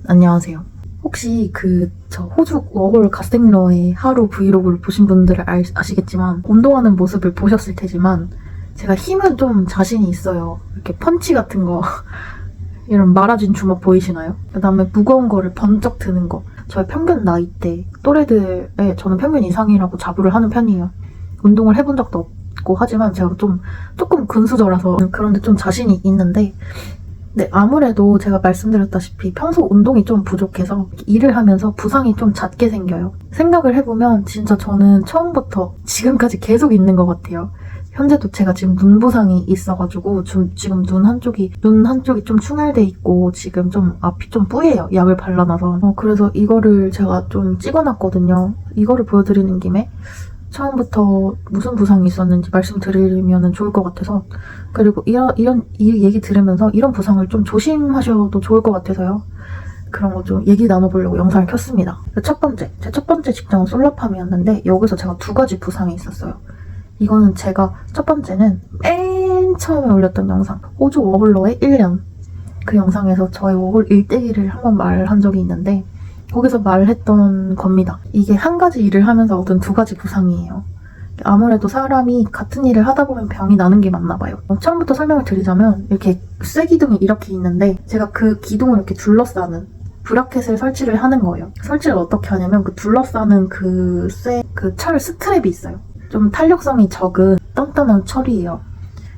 안녕하세요. 혹시 저 호주 워홀 갓생러의 하루 브이로그를 보신 분들은 아시겠지만 운동하는 모습을 보셨을 테지만 제가 힘은 좀 자신이 있어요. 이렇게 펀치 같은 거 이런 말아진 주먹 보이시나요? 그다음에 무거운 거를 번쩍 드는 거. 저의 평균 나이대 또래들의 저는 평균 이상이라고 자부를 하는 편이에요. 운동을 해본 적도 없고 하지만 제가 조금 근수저라서 그런데 좀 자신이 있는데 네, 아무래도 제가 말씀드렸다시피 평소 운동이 좀 부족해서 일을 하면서 부상이 좀 잦게 생겨요. 생각을 해보면 진짜 저는 처음부터 지금까지 계속 있는 것 같아요. 현재도 제가 지금 눈 부상이 있어가지고 지금 눈 한쪽이 좀 충혈돼 있고 지금 좀 앞이 좀 뿌예요. 약을 발라놔서. 그래서 이거를 제가 좀 찍어놨거든요. 이거를 보여드리는 김에 처음부터 무슨 부상이 있었는지 말씀드리면 좋을 것 같아서 그리고 이 얘기 들으면서 이런 부상을 좀 조심하셔도 좋을 것 같아서요. 그런 거 좀 얘기 나눠보려고 영상을 켰습니다. 제 첫 번째 직장은 솔라팜이었는데 여기서 제가 2가지 부상이 있었어요. 이거는 제가 첫 번째는 맨 처음에 올렸던 영상 호주 워홀러의 1년 그 영상에서 저의 워홀 일대기를 한번 말한 적이 있는데 거기서 말했던 겁니다. 이게 한 가지 일을 하면서 얻은 2가지 부상이에요. 아무래도 사람이 같은 일을 하다 보면 병이 나는 게 맞나 봐요. 처음부터 설명을 드리자면 이렇게 쇠기둥이 이렇게 있는데 제가 그 기둥을 이렇게 둘러싸는 브라켓을 설치를 하는 거예요. 설치를 어떻게 하냐면 그 둘러싸는 철 스트랩이 있어요. 좀 탄력성이 적은 단단한 철이에요.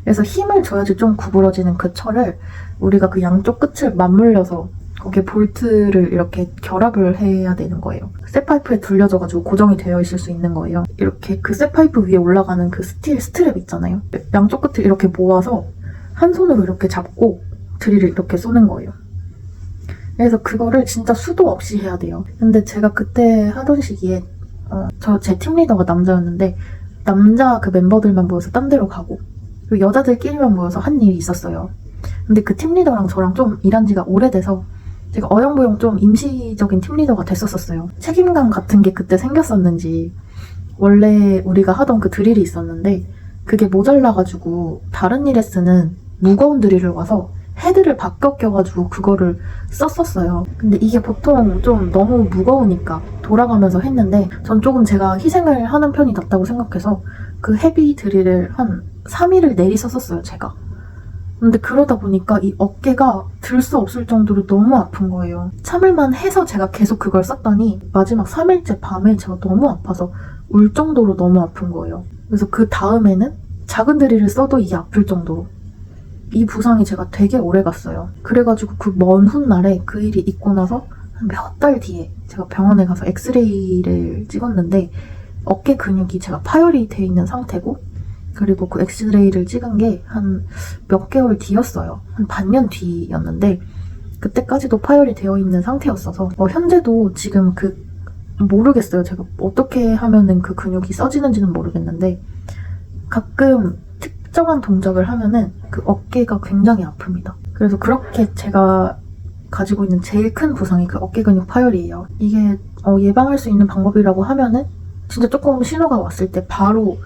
그래서 힘을 줘야지 좀 구부러지는 그 철을 우리가 그 양쪽 끝을 맞물려서 거기에 볼트를 이렇게 결합을 해야 되는 거예요. 쇠파이프에 둘려져가지고 고정이 되어 있을 수 있는 거예요. 이렇게 그 쇠파이프 위에 올라가는 그 스틸 스트랩 있잖아요. 양쪽 끝을 이렇게 모아서 한 손으로 이렇게 잡고 드릴을 이렇게 쏘는 거예요. 그래서 그거를 진짜 수도 없이 해야 돼요. 근데 제가 그때 하던 시기에 제 팀리더가 남자였는데 남자 그 멤버들만 모여서 딴 데로 가고 그리고 여자들끼리만 모여서 한 일이 있었어요. 근데 그 팀리더랑 저랑 좀 일한 지가 오래돼서 제가 어영부영 좀 임시적인 팀리더가 됐었어요. 책임감 같은 게 그때 생겼었는지 원래 우리가 하던 그 드릴이 있었는데 그게 모자라가지고 다른 일에 쓰는 무거운 드릴을 와서 헤드를 바꿔 껴가지고 그거를 썼었어요. 근데 이게 보통 좀 너무 무거우니까 돌아가면서 했는데 전 조금 제가 희생을 하는 편이 낫다고 생각해서 그 헤비 드릴을 한 3일을 내리 썼었어요, 제가. 근데 그러다 보니까 이 어깨가 들 수 없을 정도로 너무 아픈 거예요. 참을만 해서 제가 계속 그걸 썼더니 마지막 3일째 밤에 제가 너무 아파서 울 정도로 너무 아픈 거예요. 그래서 그 다음에는 작은 드릴을 써도 이게 아플 정도로 이 부상이 제가 되게 오래 갔어요. 그래가지고 그 먼 훗날에 그 일이 있고 나서 몇 달 뒤에 제가 병원에 가서 엑스레이를 찍었는데 어깨 근육이 제가 파열이 돼 있는 상태고 그리고 그 엑스레이를 찍은 게 한 몇 개월 뒤였어요. 한 반년 뒤였는데 그때까지도 파열이 되어 있는 상태였어서 현재도 지금 모르겠어요. 제가 어떻게 하면은 그 근육이 써지는지는 모르겠는데 가끔 특정한 동작을 하면은 그 어깨가 굉장히 아픕니다. 그래서 그렇게 제가 가지고 있는 제일 큰 부상이 그 어깨 근육 파열이에요. 이게 예방할 수 있는 방법이라고 하면은 진짜 조금 신호가 왔을 때 바로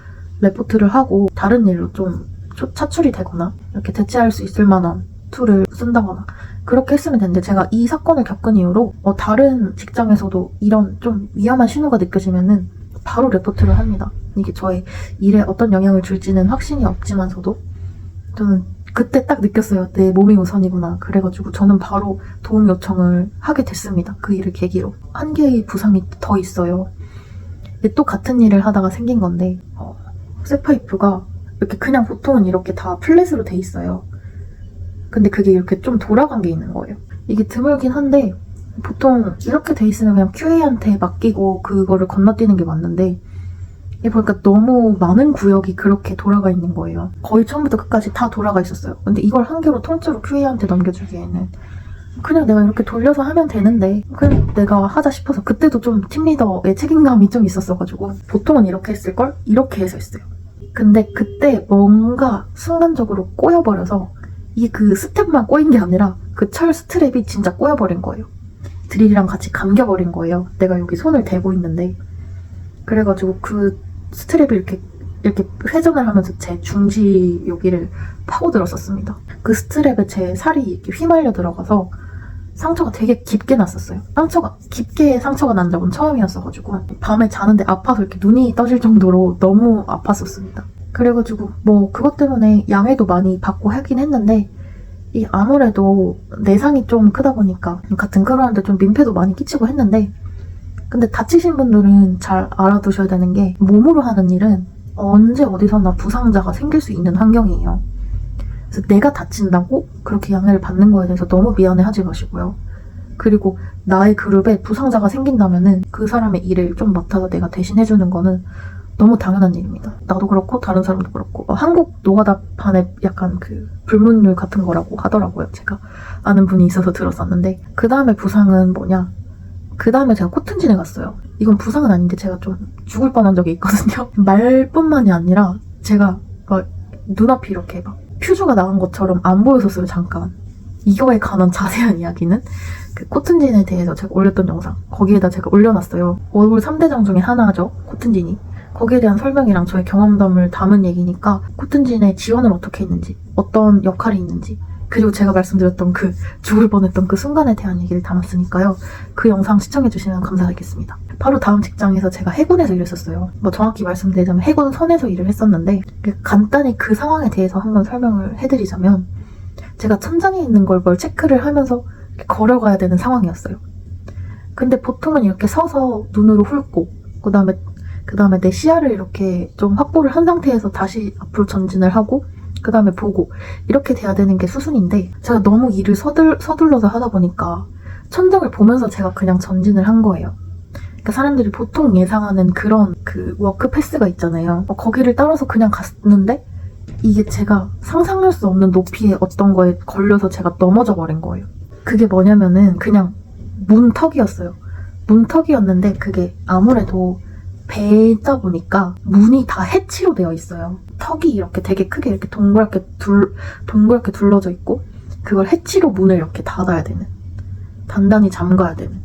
레포트를 하고 다른 일로 좀 차출이 되거나 이렇게 대체할 수 있을 만한 툴을 쓴다거나 그렇게 했으면 되는데 제가 이 사건을 겪은 이후로 다른 직장에서도 이런 좀 위험한 신호가 느껴지면은 바로 레포트를 합니다. 이게 저의 일에 어떤 영향을 줄지는 확신이 없지만서도 저는 그때 딱 느꼈어요. 내 몸이 우선이구나. 그래가지고 저는 바로 도움 요청을 하게 됐습니다. 그 일을 계기로. 한 개의 부상이 더 있어요. 또 같은 일을 하다가 생긴 건데 쇠파이프가 이렇게 그냥 보통은 이렇게 다 플랫으로 돼 있어요. 근데 그게 이렇게 좀 돌아간 게 있는 거예요. 이게 드물긴 한데 보통 이렇게 돼 있으면 그냥 QA한테 맡기고 그거를 건너뛰는 게 맞는데 이게 보니까 너무 많은 구역이 그렇게 돌아가 있는 거예요. 거의 처음부터 끝까지 다 돌아가 있었어요. 근데 이걸 한 개로 통째로 QA한테 넘겨주기에는 그냥 내가 이렇게 돌려서 하면 되는데 그냥 내가 하자 싶어서 그때도 좀 팀리더의 책임감이 좀 있었어가지고 보통은 이렇게 했을걸? 이렇게 해서 했어요. 근데 그때 뭔가 순간적으로 꼬여버려서 이게 그 스텝만 꼬인 게 아니라 그 철 스트랩이 진짜 꼬여버린 거예요. 드릴이랑 같이 감겨버린 거예요. 내가 여기 손을 대고 있는데 그래가지고 그 스트랩을 이렇게 회전을 하면서 제 중지 여기를 파고들었었습니다. 그 스트랩에 제 살이 이렇게 휘말려 들어가서 상처가 되게 깊게 났었어요. 깊게 상처가 난 적은 처음이었어가지고 밤에 자는데 아파서 이렇게 눈이 떠질 정도로 너무 아팠었습니다. 그래가지고 뭐 그것 때문에 양해도 많이 받고 하긴 했는데 이 아무래도 내상이 좀 크다 보니까 같은 그러는데 좀 민폐도 많이 끼치고 했는데 근데 다치신 분들은 잘 알아두셔야 되는 게 몸으로 하는 일은 언제 어디서나 부상자가 생길 수 있는 환경이에요. 그래서 내가 다친다고 그렇게 양해를 받는 거에 대해서 너무 미안해하지 마시고요. 그리고 나의 그룹에 부상자가 생긴다면은 그 사람의 일을 좀 맡아서 내가 대신해주는 거는 너무 당연한 일입니다. 나도 그렇고 다른 사람도 그렇고 한국 노가다판에 약간 그 불문율 같은 거라고 하더라고요. 제가 아는 분이 있어서 들었었는데 그 다음에 부상은 뭐냐? 그 다음에 제가 코튼진에 갔어요. 이건 부상은 아닌데 제가 좀 죽을 뻔한 적이 있거든요. 말뿐만이 아니라 제가 막 눈앞이 이렇게 막 퓨즈가 나간 것처럼 안 보였었어요. 잠깐. 이거에 관한 자세한 이야기는 그 코튼진에 대해서 제가 올렸던 영상 거기에다 제가 올려놨어요. 얼굴 3대장 중에 하나죠. 코튼진이. 거기에 대한 설명이랑 저의 경험담을 담은 얘기니까 코튼진의 지원을 어떻게 했는지 어떤 역할이 있는지 그리고 제가 말씀드렸던 그 죽을 뻔했던 그 순간에 대한 얘기를 담았으니까요. 그 영상 시청해주시면 감사하겠습니다. 바로 다음 직장에서 제가 해군에서 일했었어요. 뭐 정확히 말씀드리자면 해군선에서 일을 했었는데 간단히 그 상황에 대해서 한번 설명을 해드리자면 제가 천장에 있는 걸 뭘 체크를 하면서 걸어가야 되는 상황이었어요. 근데 보통은 이렇게 서서 눈으로 훑고 그 다음에 내 시야를 이렇게 좀 확보를 한 상태에서 다시 앞으로 전진을 하고 그 다음에 보고 이렇게 돼야 되는 게 수순인데 제가 너무 일을 서둘러서 하다 보니까 천장을 보면서 제가 그냥 전진을 한 거예요. 그러니까 사람들이 보통 예상하는 그런 그 워크 패스가 있잖아요. 거기를 따라서 그냥 갔는데 이게 제가 상상할 수 없는 높이의 어떤 거에 걸려서 제가 넘어져 버린 거예요. 그게 뭐냐면은 그냥 문턱이었어요. 문턱이었는데 그게 아무래도 배다 보니까 문이 다 해치로 되어 있어요. 턱이 이렇게 되게 크게 이렇게 동그랗게 둘러져 있고 그걸 해치로 문을 이렇게 닫아야 되는 단단히 잠가야 되는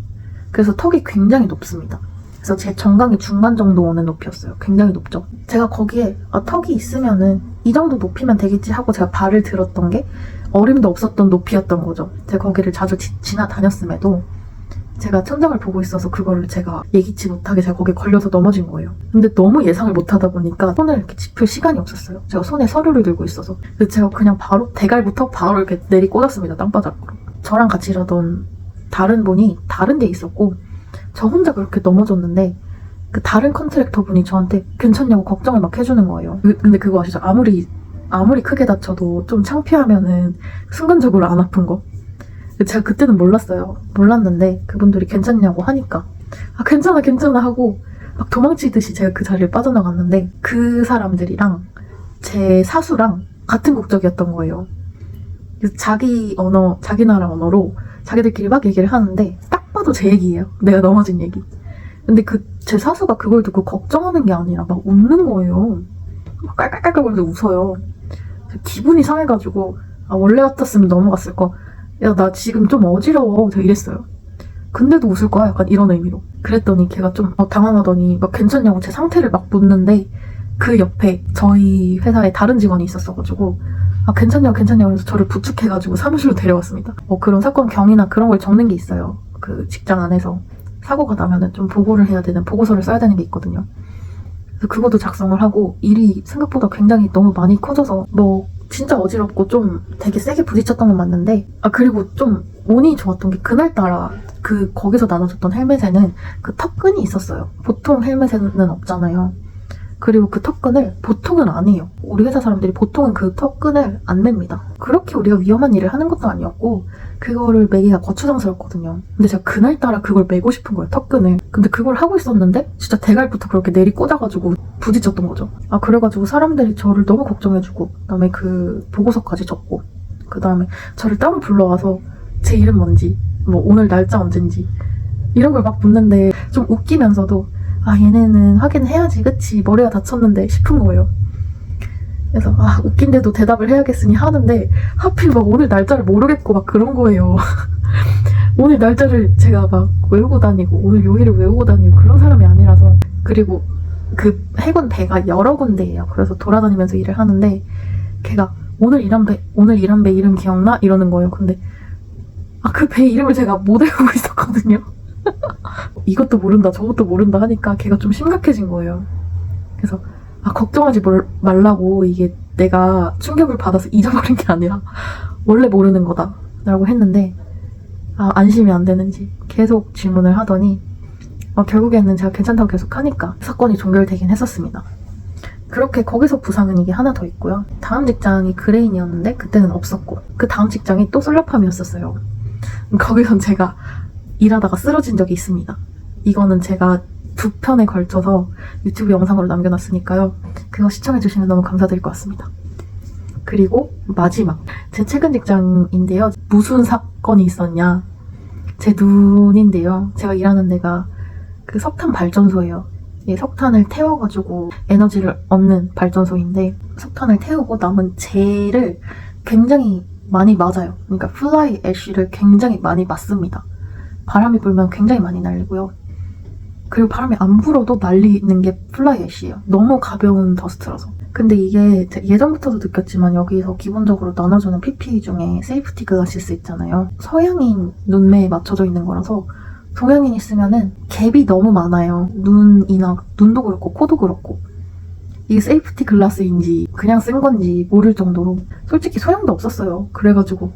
그래서 턱이 굉장히 높습니다. 그래서 제 정강이 중간 정도 오는 높이였어요. 굉장히 높죠. 제가 거기에 턱이 있으면은 이 정도 높이면 되겠지 하고 제가 발을 들었던 게 어림도 없었던 높이였던 거죠. 제가 거기를 자주 지나다녔음에도 제가 천장을 보고 있어서 그거를 제가 예기치 못하게 제가 거기에 걸려서 넘어진 거예요. 근데 너무 예상을 못하다 보니까 손을 이렇게 짚을 시간이 없었어요. 제가 손에 서류를 들고 있어서. 그래서 제가 그냥 바로 대갈부터 바로 이렇게 내리꽂았습니다. 땅바닥으로. 저랑 같이 일하던 다른 분이 다른 데 있었고 저 혼자 그렇게 넘어졌는데 그 다른 컨트랙터 분이 저한테 괜찮냐고 걱정을 막 해주는 거예요. 근데 그거 아시죠? 아무리 크게 다쳐도 좀 창피하면은 순간적으로 안 아픈 거. 제가 그때는 몰랐어요. 몰랐는데 그분들이 괜찮냐고 하니까 괜찮아 하고 막 도망치듯이 제가 그 자리를 빠져나갔는데 그 사람들이랑 제 사수랑 같은 국적이었던 거예요. 그래서 자기 나라 언어로 자기들끼리 막 얘기를 하는데 딱 봐도 제 얘기예요. 내가 넘어진 얘기. 근데 제 사수가 그걸 듣고 걱정하는 게 아니라 막 웃는 거예요. 막 깔깔깔깔거리면서 웃어요. 기분이 상해가지고 원래 같았으면 넘어갔을 거. 야, 나 지금 좀 어지러워. 제가 이랬어요. 근데도 웃을 거야. 약간 이런 의미로. 그랬더니 걔가 좀 당황하더니 막 괜찮냐고 제 상태를 막 묻는데 그 옆에 저희 회사에 다른 직원이 있었어가지고 괜찮냐고 해서 저를 부축해가지고 사무실로 데려왔습니다. 그런 사건 경위나 그런 걸 적는 게 있어요. 그 직장 안에서 사고가 나면은 좀 보고를 해야 되는 보고서를 써야 되는 게 있거든요. 그래서 그것도 작성을 하고 일이 생각보다 굉장히 너무 많이 커져서 진짜 어지럽고 좀 되게 세게 부딪혔던 건 맞는데 그리고 좀 운이 좋았던 게 그날따라 거기서 나눠줬던 헬멧에는 그 턱끈이 있었어요. 보통 헬멧에는 없잖아요. 그리고 그 턱끈을 보통은 안 해요. 우리 회사 사람들이 보통은 그 턱끈을 안 맵니다. 그렇게 우리가 위험한 일을 하는 것도 아니었고 그거를 매기가 거추장스럽거든요. 근데 제가 그날따라 그걸 매고 싶은 거예요. 턱끈을. 근데 그걸 하고 있었는데 진짜 대갈부터 그렇게 내리꽂아가지고 부딪혔던 거죠. 그래가지고 사람들이 저를 너무 걱정해주고 그다음에 그 보고서까지 적고 그다음에 저를 따로 불러와서 제 이름 뭔지 오늘 날짜 언젠지 이런 걸 막 묻는데 좀 웃기면서도 얘네는 확인해야지 그치 머리가 다쳤는데 싶은 거예요. 그래서 웃긴데도 대답을 해야겠으니 하는데 하필 막 오늘 날짜를 모르겠고 막 그런 거예요. 오늘 날짜를 제가 막 외우고 다니고 오늘 요일을 외우고 다니고 그런 사람이 아니라서. 그리고 그 해군 배가 여러 군데예요. 그래서 돌아다니면서 일을 하는데 걔가 오늘 일한 배 이름 기억나? 이러는 거예요. 근데 그 배 이름을 제가 못 외우고 있었거든요. 이것도 모른다 저것도 모른다 하니까 걔가 좀 심각해진 거예요. 그래서 걱정하지 말라고, 이게 내가 충격을 받아서 잊어버린 게 아니라 원래 모르는 거다 라고 했는데 안심이 안 되는지 계속 질문을 하더니 결국에는 제가 괜찮다고 계속 하니까 사건이 종결되긴 했었습니다. 그렇게 거기서 부상은 이게 하나 더 있고요. 다음 직장이 그레인이었는데 그때는 없었고, 그 다음 직장이 또 솔라팜이었었어요. 거기선 제가 일하다가 쓰러진 적이 있습니다. 이거는 제가 2편에 걸쳐서 유튜브 영상으로 남겨놨으니까요. 그거 시청해주시면 너무 감사드릴 것 같습니다. 그리고 마지막, 제 최근 직장인데요. 무슨 사건이 있었냐, 제 눈인데요. 제가 일하는 데가 그 석탄 발전소예요. 석탄을 태워가지고 에너지를 얻는 발전소인데, 석탄을 태우고 남은 재를 굉장히 많이 맞아요. 그러니까 플라이 애쉬를 굉장히 많이 맞습니다. 바람이 불면 굉장히 많이 날리고요. 그리고 바람이 안 불어도 날리는 게 플라이 애쉬예요. 너무 가벼운 더스트라서. 근데 이게 예전부터도 느꼈지만 여기서 기본적으로 나눠주는 PPE 중에 세이프티 글라시스 있잖아요. 서양인 눈매에 맞춰져 있는 거라서 동양인이 쓰면은 갭이 너무 많아요. 눈도 그렇고 코도 그렇고. 이게 세이프티 글라스인지 그냥 쓴 건지 모를 정도로 솔직히 소용도 없었어요. 그래가지고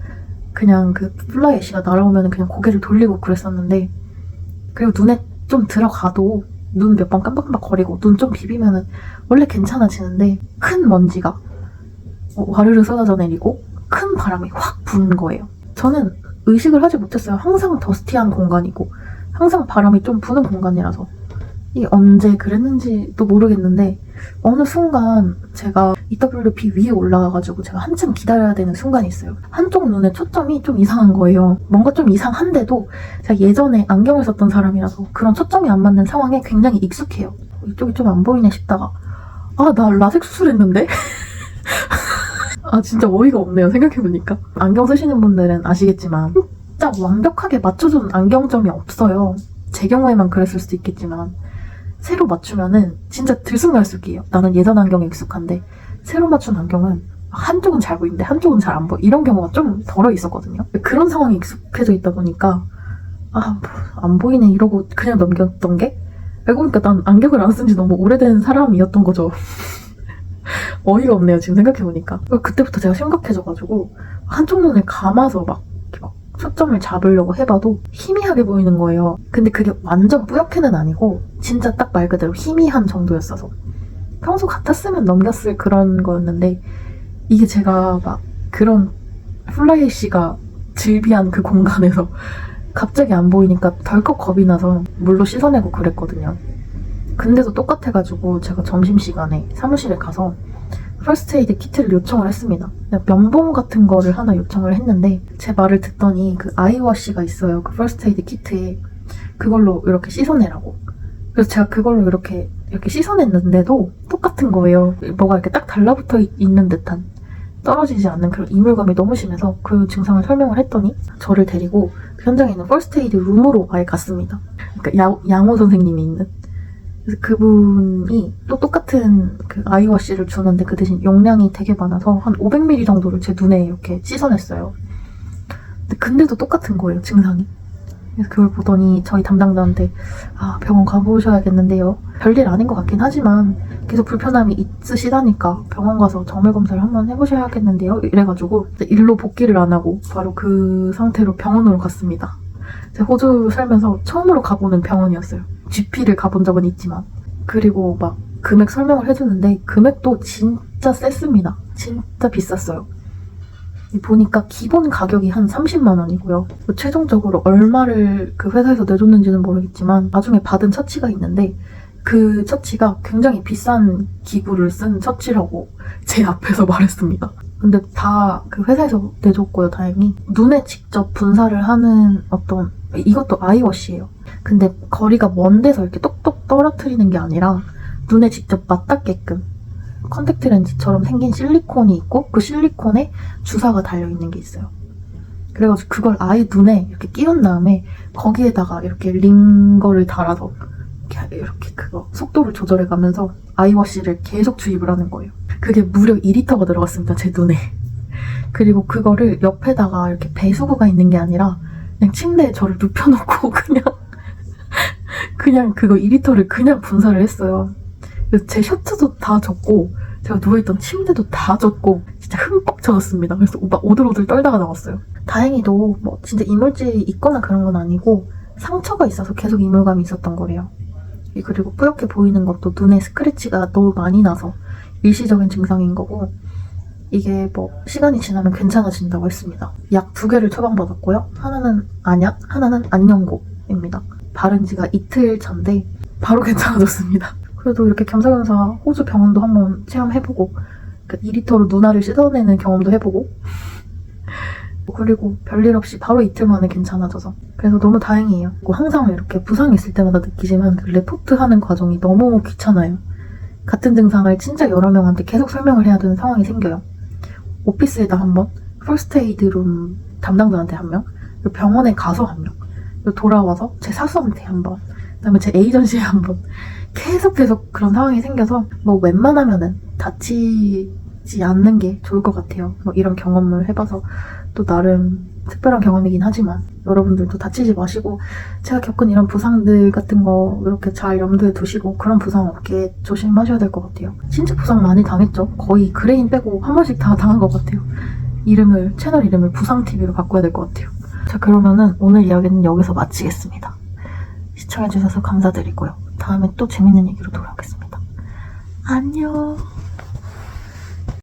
그냥 그 플라이 애쉬가 날아오면 그냥 고개를 돌리고 그랬었는데, 그리고 눈에 좀 들어가도 눈 몇 번 깜빡깜빡 거리고 눈 좀 비비면은 원래 괜찮아지는데, 큰 먼지가 와르르 쏟아져 내리고 큰 바람이 확 부는 거예요. 저는 의식을 하지 못했어요. 항상 더스티한 공간이고 항상 바람이 좀 부는 공간이라서. 이게 언제 그랬는지도 모르겠는데 어느 순간 제가 EWP 위에 올라가가지고 제가 한참 기다려야 되는 순간이 있어요. 한쪽 눈에 초점이 좀 이상한 거예요. 뭔가 좀 이상한데도 제가 예전에 안경을 썼던 사람이라서 그런 초점이 안 맞는 상황에 굉장히 익숙해요. 이쪽이 좀 안 보이네 싶다가 나 라섹 수술했는데? 진짜 어이가 없네요, 생각해보니까. 안경 쓰시는 분들은 아시겠지만 진짜 완벽하게 맞춰주는 안경점이 없어요. 제 경우에만 그랬을 수도 있겠지만 새로 맞추면은 진짜 들쑥날쑥이에요. 나는 예전 안경에 익숙한데 새로 맞춘 안경은 한쪽은 잘 보이는데 한쪽은 잘 안 보여. 이런 경우가 좀 덜어 있었거든요. 그런 상황에 익숙해져 있다 보니까 안 보이네 이러고 그냥 넘겼던 게, 알고 보니까 난 안경을 안 쓴 지 너무 오래된 사람이었던 거죠. 어이가 없네요, 지금 생각해보니까. 그때부터 제가 심각해져가지고 한쪽 눈을 감아서 막 초점을 잡으려고 해봐도 희미하게 보이는 거예요. 근데 그게 완전 뿌옇게는 아니고 진짜 딱 말 그대로 희미한 정도였어서 평소 같았으면 넘겼을 그런 거였는데, 이게 제가 막 그런 플라이 애쉬가 즐비한 그 공간에서 갑자기 안 보이니까 덜컥 겁이 나서 물로 씻어내고 그랬거든요. 근데도 똑같아가지고 제가 점심시간에 사무실에 가서 퍼스트에이드 키트를 요청을 했습니다. 면봉 같은 거를 하나 요청을 했는데 제 말을 듣더니 그 아이워시가 있어요. 그 퍼스트에이드 키트에 그걸로 이렇게 씻어내라고. 그래서 제가 그걸로 이렇게 씻어냈는데도 똑같은 거예요. 뭐가 이렇게 딱 달라붙어 있는 듯한, 떨어지지 않는 그런 이물감이 너무 심해서 그 증상을 설명을 했더니 저를 데리고 그 현장에 있는 퍼스트에이드 룸으로 아예 갔습니다. 그러니까 양호 선생님이 있는. 그래서 그분이 또 똑같은 그 아이워시를 주는데 그 대신 용량이 되게 많아서 한 500ml 정도를 제 눈에 이렇게 씻어냈어요. 근데도 똑같은 거예요, 증상이. 그래서 그걸 보더니 저희 담당자한테 병원 가보셔야겠는데요. 별일 아닌 것 같긴 하지만 계속 불편함이 있으시다니까 병원 가서 정밀 검사를 한번 해보셔야겠는데요. 이래가지고 일로 복귀를 안 하고 바로 그 상태로 병원으로 갔습니다. 제가 호주 살면서 처음으로 가보는 병원이었어요. GP를 가본 적은 있지만. 그리고 막 금액 설명을 해주는데 금액도 진짜 셌습니다. 진짜 비쌌어요. 보니까 기본 가격이 한 30만 원이고요. 최종적으로 얼마를 그 회사에서 내줬는지는 모르겠지만 나중에 받은 처치가 있는데 그 처치가 굉장히 비싼 기구를 쓴 처치라고 제 앞에서 말했습니다. 근데 다 그 회사에서 내줬고요, 다행히. 눈에 직접 분사를 하는 이것도 아이워시예요. 근데 거리가 먼 데서 이렇게 똑똑 떨어뜨리는 게 아니라 눈에 직접 맞닿게끔 컨택트 렌즈처럼 생긴 실리콘이 있고 그 실리콘에 주사가 달려있는 게 있어요. 그래가지고 그걸 아예 눈에 이렇게 끼운 다음에 거기에다가 이렇게 링거를 달아서 이렇게 그거 속도를 조절해가면서 아이워시를 계속 주입을 하는 거예요. 그게 무려 2리터가 들어갔습니다, 제 눈에. 그리고 그거를 옆에다가 이렇게 배수구가 있는 게 아니라 그냥 침대에 저를 눕혀놓고 그냥 그거 2리터를 그냥 분사를 했어요. 그래서 제 셔츠도 다 젖고 제가 누워있던 침대도 다 젖고 진짜 흠뻑 젖었습니다. 그래서 막 오들오들 떨다가 나왔어요. 다행히도 뭐 진짜 이물질이 있거나 그런 건 아니고 상처가 있어서 계속 이물감이 있었던 거래요. 그리고 뿌옇게 보이는 것도 눈에 스크래치가 너무 많이 나서 일시적인 증상인 거고, 이게 뭐 시간이 지나면 괜찮아진다고 했습니다. 약 2개를 처방받았고요. 하나는 안약, 하나는 안녕고입니다. 바른 지가 이틀 전인데 바로 괜찮아졌습니다. 그래도 이렇게 겸사겸사 호주 병원도 한번 체험해보고 2리터로 누나를 씻어내는 경험도 해보고 그리고 별일 없이 바로 이틀 만에 괜찮아져서 그래서 너무 다행이에요. 항상 이렇게 부상이 있을 때마다 느끼지만 그 레포트 하는 과정이 너무 귀찮아요. 같은 증상을 진짜 여러 명한테 계속 설명을 해야 되는 상황이 생겨요. 오피스에다 한 번, 퍼스트에이드룸 담당자한테 한 명, 그리고 병원에 가서 한 명, 그리고 돌아와서 제 사수한테 한 번, 그다음에 제 에이전시에 한 번, 계속 그런 상황이 생겨서 뭐 웬만하면은 다치지 않는 게 좋을 것 같아요. 뭐 이런 경험을 해봐서 또 나름 특별한 경험이긴 하지만 여러분들도 다치지 마시고 제가 겪은 이런 부상들 같은 거 이렇게 잘 염두에 두시고 그런 부상 없게 조심하셔야 될 것 같아요. 신체 부상 많이 당했죠. 거의 그레인 빼고 한 번씩 다 당한 것 같아요. 채널 이름을 부상TV로 바꿔야 될 것 같아요. 자, 그러면은 오늘 이야기는 여기서 마치겠습니다. 시청해주셔서 감사드리고요. 다음에 또 재밌는 얘기로 돌아오겠습니다. 안녕.